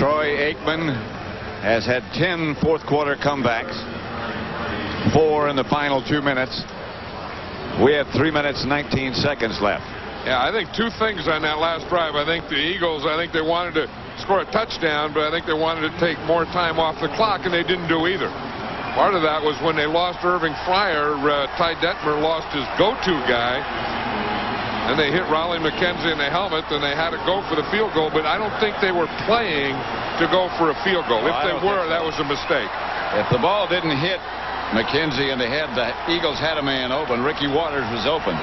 Troy Aikman has had 10 fourth-quarter comebacks, 4 in the final 2 minutes. We have 3 minutes 19 seconds left. Yeah, I think two things on that last drive. I think the Eagles, they wanted to score a touchdown, but I think they wanted to take more time off the clock, and they didn't do either. Part of that was when they lost Irving Fryer, Ty Detmer lost his go-to guy, and they hit Raleigh McKenzie in the helmet, and they had to go for the field goal, but I don't think they were playing to go for a field goal. If they were, that was a mistake. If the ball didn't hit McKenzie in the head, the Eagles had a man open. Ricky Waters was open.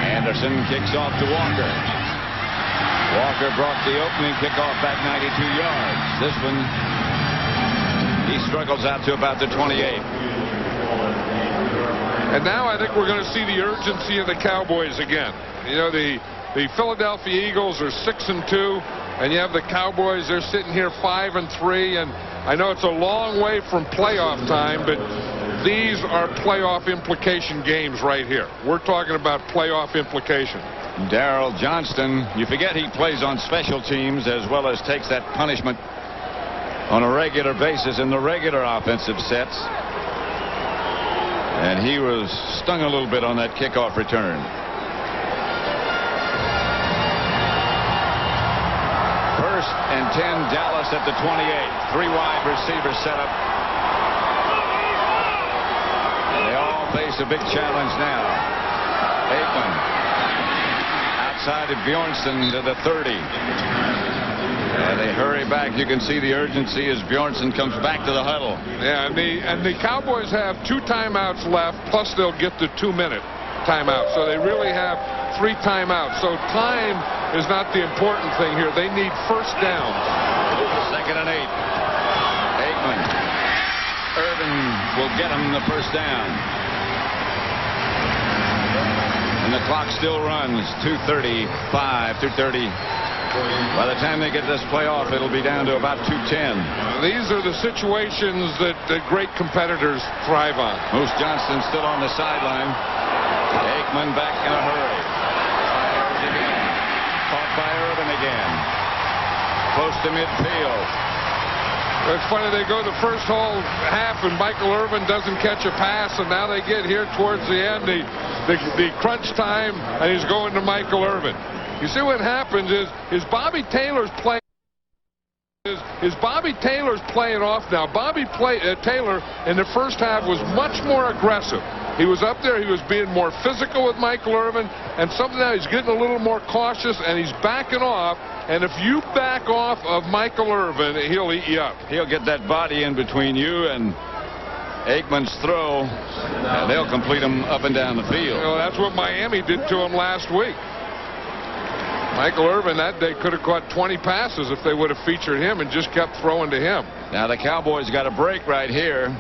Anderson kicks off to Walker. Walker brought the opening kickoff back 92 yards. This one, he struggles out to about the 28. And now I think we're going to see the urgency of the Cowboys again. You know, the Philadelphia Eagles are 6-2, and you have the Cowboys, they're sitting here 5-3, and I know it's a long way from playoff time, but these are playoff implication games right here. We're talking about playoff implication. Darrell Johnston, you forget he plays on special teams as well as takes that punishment on a regular basis in the regular offensive sets. And he was stung a little bit on that kickoff return. First and 10, Dallas at the 28. 3 wide receivers set up. And they all face a big challenge now. Aikman outside of Bjornsson to the 30. And they hurry back. You can see the urgency as Bjornsson comes back to the huddle. Yeah, and the Cowboys have 2 timeouts left, plus they'll get the 2-minute timeout. So they really have 3 timeouts. So time is not the important thing here. They need first downs. 2nd and 8. Aikman. Irvin will get him the first down. And the clock still runs. 2:35, 2:30. By the time they get this play off, it'll be down to about 2:10. These are the situations that great competitors thrive on. Moose Johnston still on the sideline. Aikman back in a hurry. Fires again. Caught by Irvin again. Close to midfield. It's funny, they go the first whole half and Michael Irvin doesn't catch a pass, and now they get here towards the end, the crunch time, and he's going to Michael Irvin. You see what happens is Bobby Taylor's playing. Is Bobby Taylor's playing off now. Bobby Taylor in the first half was much more aggressive. He was up there. He was being more physical with Michael Irvin, and something now he's getting a little more cautious, and he's backing off. And if you back off of Michael Irvin, he'll eat you up. He'll get that body in between you and Aikman's throw, and they'll complete him up and down the field. You know, that's what Miami did to him last week. Michael Irvin that day could have caught 20 passes if they would have featured him and just kept throwing to him. Now the Cowboys got a break right here.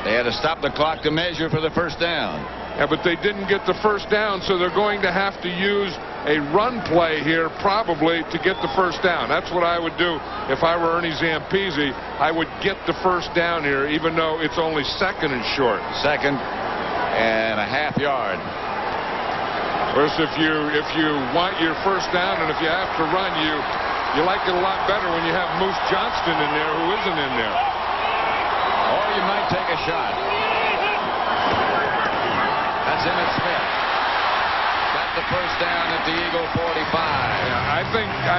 They had to stop the clock to measure for the first down. Yeah, but they didn't get the first down, so they're going to have to use a run play here probably to get the first down. That's what I would do if I were Ernie Zampese. I would get the first down here, even though it's only 2nd and short. 2nd and a half yard. Whereas if you want your first down and if you have to run, you like it a lot better when you have Moose Johnston in there who isn't in there. Or you might take a shot. That's Emmitt Smith. Got the first down at the Eagle 45. Yeah, I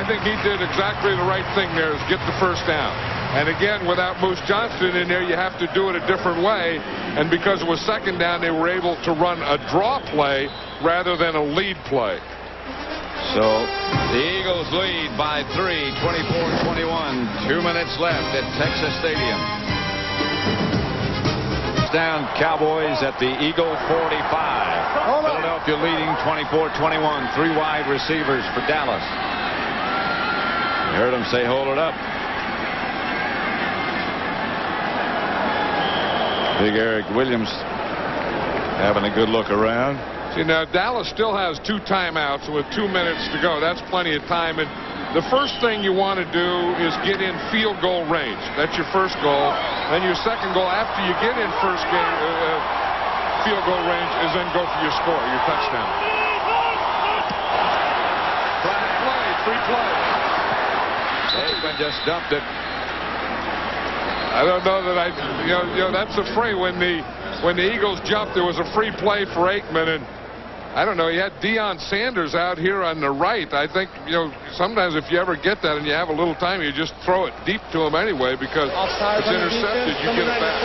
think he did exactly the right thing there, is get the first down. And again, without Moose Johnston in there, you have to do it a different way. And because it was 2nd down, they were able to run a draw play rather than a lead play. So the Eagles lead by 3, 24-21. 2 minutes left at Texas Stadium. Down Cowboys at the Eagle 45. Philadelphia leading 24-21. 3 wide receivers for Dallas. You heard him say, hold it up. Big Eric Williams having a good look around. See, now Dallas still has 2 timeouts with 2 minutes to go. That's plenty of time. And the first thing you want to do is get in field goal range. That's your first goal. Then your second goal after you get in field goal range is then go for your score, your touchdown. Flag play, free play. Aikman just dumped it. I don't know that that's a free. When the Eagles jumped, there was a free play for Aikman, and I don't know, he had Deion Sanders out here on the right. I think, sometimes if you ever get that and you have a little time, you just throw it deep to him anyway, because it's intercepted, you get it back.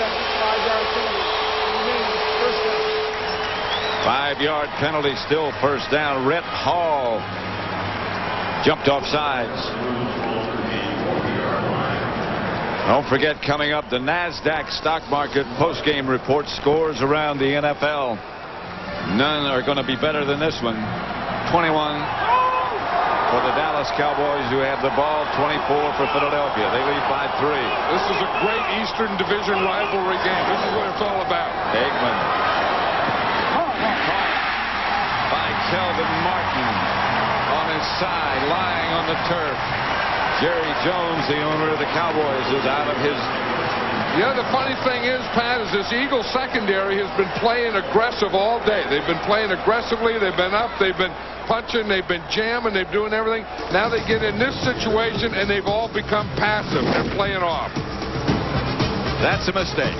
5-yard penalty, still first down. Rhett Hall jumped off sides. Don't forget, coming up, the NASDAQ stock market postgame report, scores around the NFL. None are going to be better than this one. 21 for the Dallas Cowboys, who have the ball. 24 for Philadelphia. They lead by 3. This is a great Eastern Division rivalry game. This is what it's all about. Aikman. By Kelvin Martin on his side, lying on the turf. Jerry Jones, the owner of the Cowboys, is out of his. The funny thing is, Pat, is this Eagles secondary has been playing aggressive all day. They've been playing aggressively. They've been up. They've been punching. They've been jamming. They're doing everything. Now they get in this situation, and they've all become passive. They're playing off. That's a mistake.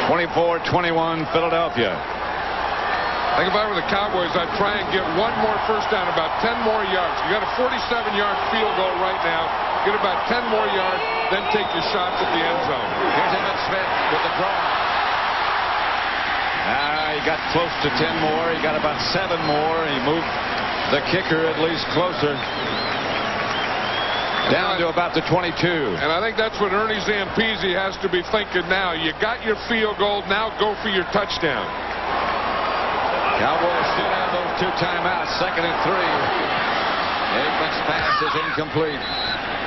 24-21, Philadelphia. I think if I were the Cowboys, I'd try and get one more first down, about 10 more yards. You got a 47-yard field goal right now. Get about 10 more yards, then take your shots at the end zone. Here's Emmitt Smith with the draw. He got close to 10 more. He got about 7 more. He moved the kicker at least closer. Down to about the 22. And I think that's what Ernie Zampese has to be thinking now. You got your field goal. Now go for your touchdown. Cowboys still have those 2 timeouts. 2nd and 3. Aikman's pass is incomplete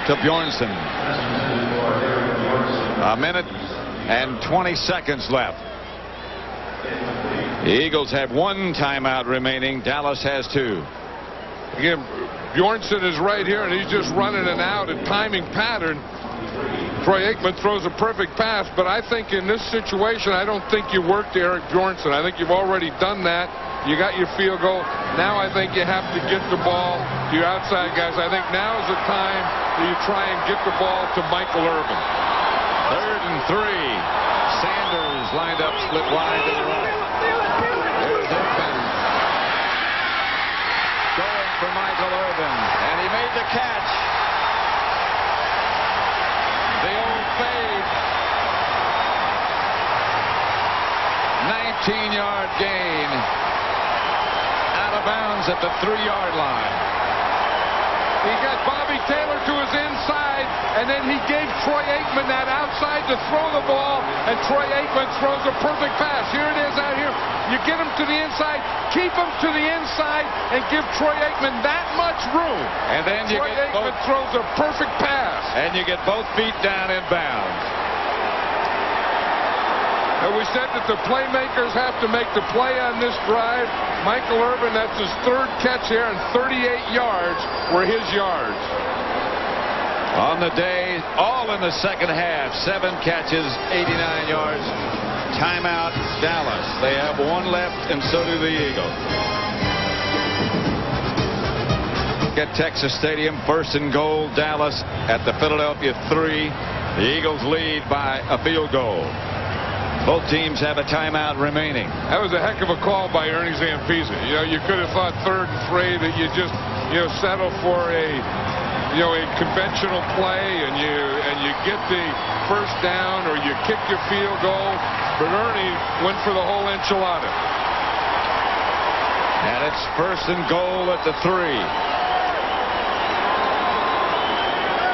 to Bjornsson. A minute and 20 seconds left. The Eagles have 1 timeout remaining. Dallas has 2. Again, Bjornsson is right here, and he's just running an out and timing pattern. Troy Aikman throws a perfect pass, but I think in this situation, I don't think you work to Eric Bjornsson. I think you've already done that. You got your field goal. Now I think you have to get the ball to your outside guys. I think now is the time that you try and get the ball to Michael Irvin. 3rd and 3. Sanders lined up, split wide to the right. Here's Irvin. Going for Michael Irvin, and he made the catch. The old fade. 19-yard gain. Out of bounds at the 3-yard line. He got Bobby Taylor to his inside, and then he gave Troy Aikman that outside to throw the ball, and Troy Aikman throws a perfect pass. Here it is out here. You get him to the inside, keep him to the inside, and give Troy Aikman that much room. And then Troy Aikman throws a perfect pass. And you get both feet down in bounds. And we said that the playmakers have to make the play on this drive. Michael Irvin, that's his 3rd catch here, and 38 yards were his yards. On the day, all in the second half, 7 catches, 89 yards. Timeout, Dallas. They have 1 left, and so do the Eagles. At Texas Stadium, 1st and goal, Dallas at the Philadelphia 3. The Eagles lead by a field goal. Both teams have a timeout remaining. That was a heck of a call by Ernie Zampese. You could have thought 3rd and 3 that you just, settle for a conventional play and you get the first down or you kick your field goal. But Ernie went for the whole enchilada. And it's 1st and goal at the 3.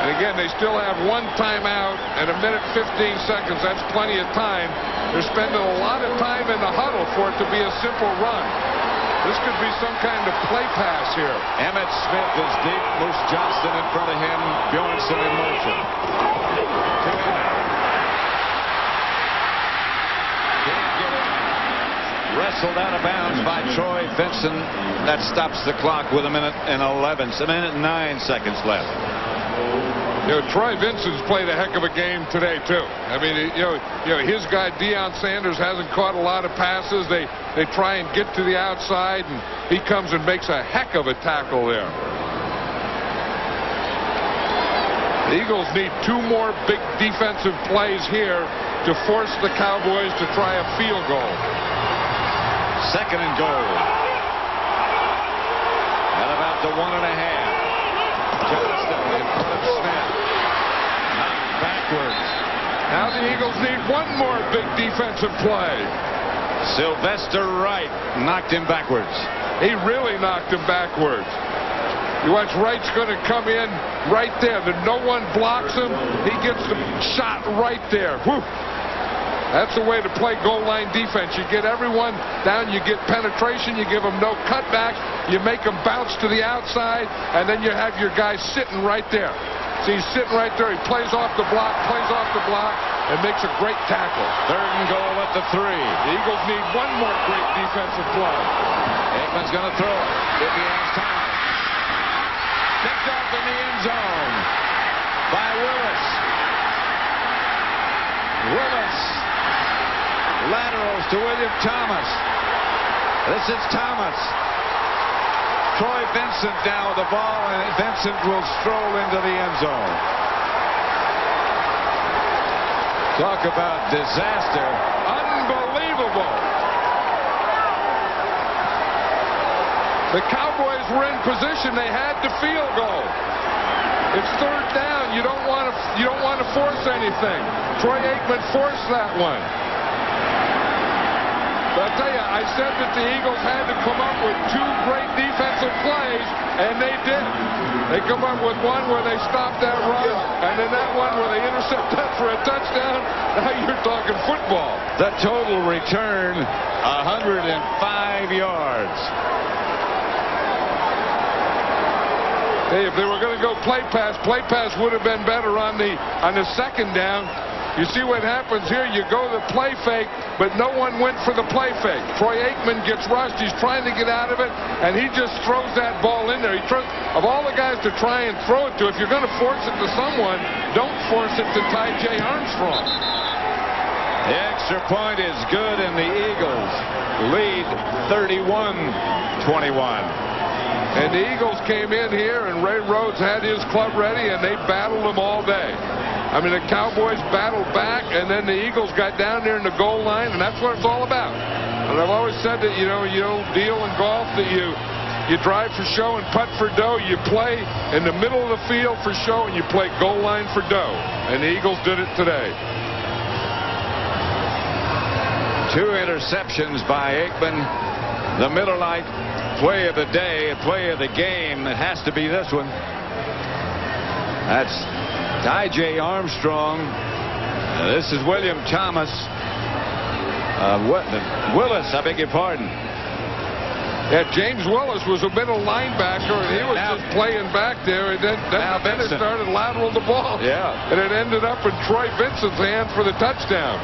And again, they still have 1 timeout and a minute 15 seconds. That's plenty of time. They're spending a lot of time in the huddle for it to be a simple run. This could be some kind of play pass here. Emmitt Smith is deep. Moose Johnston in front of him. Bjornsson in motion. Wrestled out of bounds by Troy Vincent. That stops the clock with a minute and 9 seconds left. Troy Vincent's played a heck of a game today too. I mean, his guy Deion Sanders hasn't caught a lot of passes. They try and get to the outside, and he comes and makes a heck of a tackle there. The Eagles need 2 more big defensive plays here to force the Cowboys to try a field goal. 2nd and goal. At about the 1.5. Johnston in front of Smith. Knocked backwards. Now the Eagles need 1 more big defensive play. Sylvester Wright knocked him backwards. He really knocked him backwards. You watch, Wright's going to come in right there. No one blocks him. He gets the shot right there. Whew. That's the way to play goal line defense. You get everyone down, you get penetration, you give them no cutbacks, you make them bounce to the outside, and then you have your guy sitting right there. See, he's sitting right there. He plays off the block, and makes a great tackle. 3rd and goal at the 3. The Eagles need 1 more great defensive play. Aikman's going to throw it if he has time. Picked off in the end zone by Willis. Laterals to William Thomas. This is Thomas. Troy Vincent down with the ball, and Vincent will stroll into the end zone. Talk about disaster. Unbelievable. The Cowboys were in position. They had the field goal. It's 3rd down. You don't want to force anything. Troy Aikman forced that one. But I'll tell you, I said that the Eagles had to come up with 2 great defensive plays, and they did. They come up with one where they stopped that run, and then that one where they intercept that for a touchdown. Now you're talking football. The total return, 105 yards. Hey, if they were going to go play pass would have been better on the 2nd down. You see what happens here? You go the play fake, but no one went for the play fake. Troy Aikman gets rushed. He's trying to get out of it, and he just throws that ball in there. Of all the guys to try and throw it to, if you're going to force it to someone, don't force it to Ty.J. Armstrong. The extra point is good, and the Eagles lead 31-21. And the Eagles came in here, and Ray Rhodes had his club ready, and they battled them all day. I mean, the Cowboys battled back, and then the Eagles got down there in the goal line, and that's what it's all about. And I've always said that, you don't deal in golf that you drive for show and putt for dough. You play in the middle of the field for show, and you play goal line for dough. And the Eagles did it today. 2 interceptions by Aikman. The Miller Lite play of the day, play of the game. It has to be this one. That's Ty.J. Armstrong. This is William Thomas. Willis, I beg your pardon. Yeah, James Willis was a middle linebacker, and he was just playing back there, and then it started lateral the ball. Yeah. And it ended up in Troy Vincent's hand for the touchdown.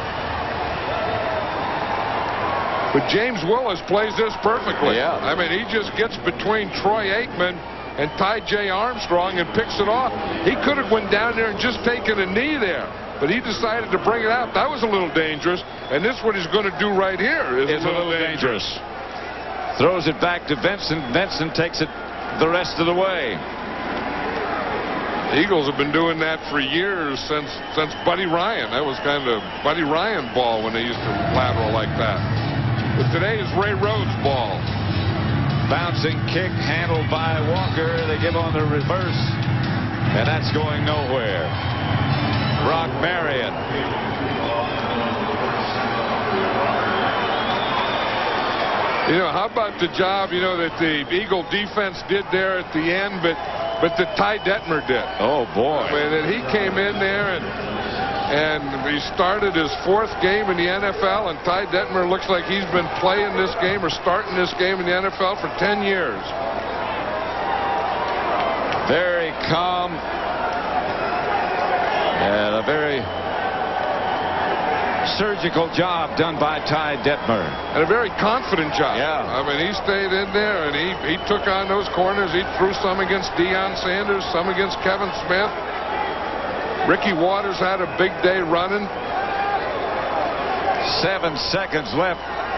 But James Willis plays this perfectly. Yeah. I mean, he just gets between Troy Aikman and Ty.J. Armstrong and picks it off. He could have went down there and just taken a knee there, but he decided to bring it out. That was a little dangerous, and this what he's going to do right here is a little dangerous. Throws it back to Vincent. Vincent takes it the rest of the way. The Eagles have been doing that for years since Buddy Ryan. That was kind of Buddy Ryan ball when they used to lateral like that. But today is Ray Rhodes' ball. Bouncing kick handled by Walker. They give on the reverse, and that's going nowhere. Brock Marion. How about the job, that the Eagle defense did there at the end, but that Ty Detmer did. Oh, boy. I mean, he came in there, and he started his 4th game in the NFL, and Ty Detmer looks like he's been playing this game or starting this game in the NFL for 10 years. Very calm. And a very surgical job done by Ty Detmer. And a very confident job. Yeah. I mean, he stayed in there, and he took on those corners. He threw some against Deion Sanders, some against Kevin Smith. Ricky Waters had a big day running. 7 seconds left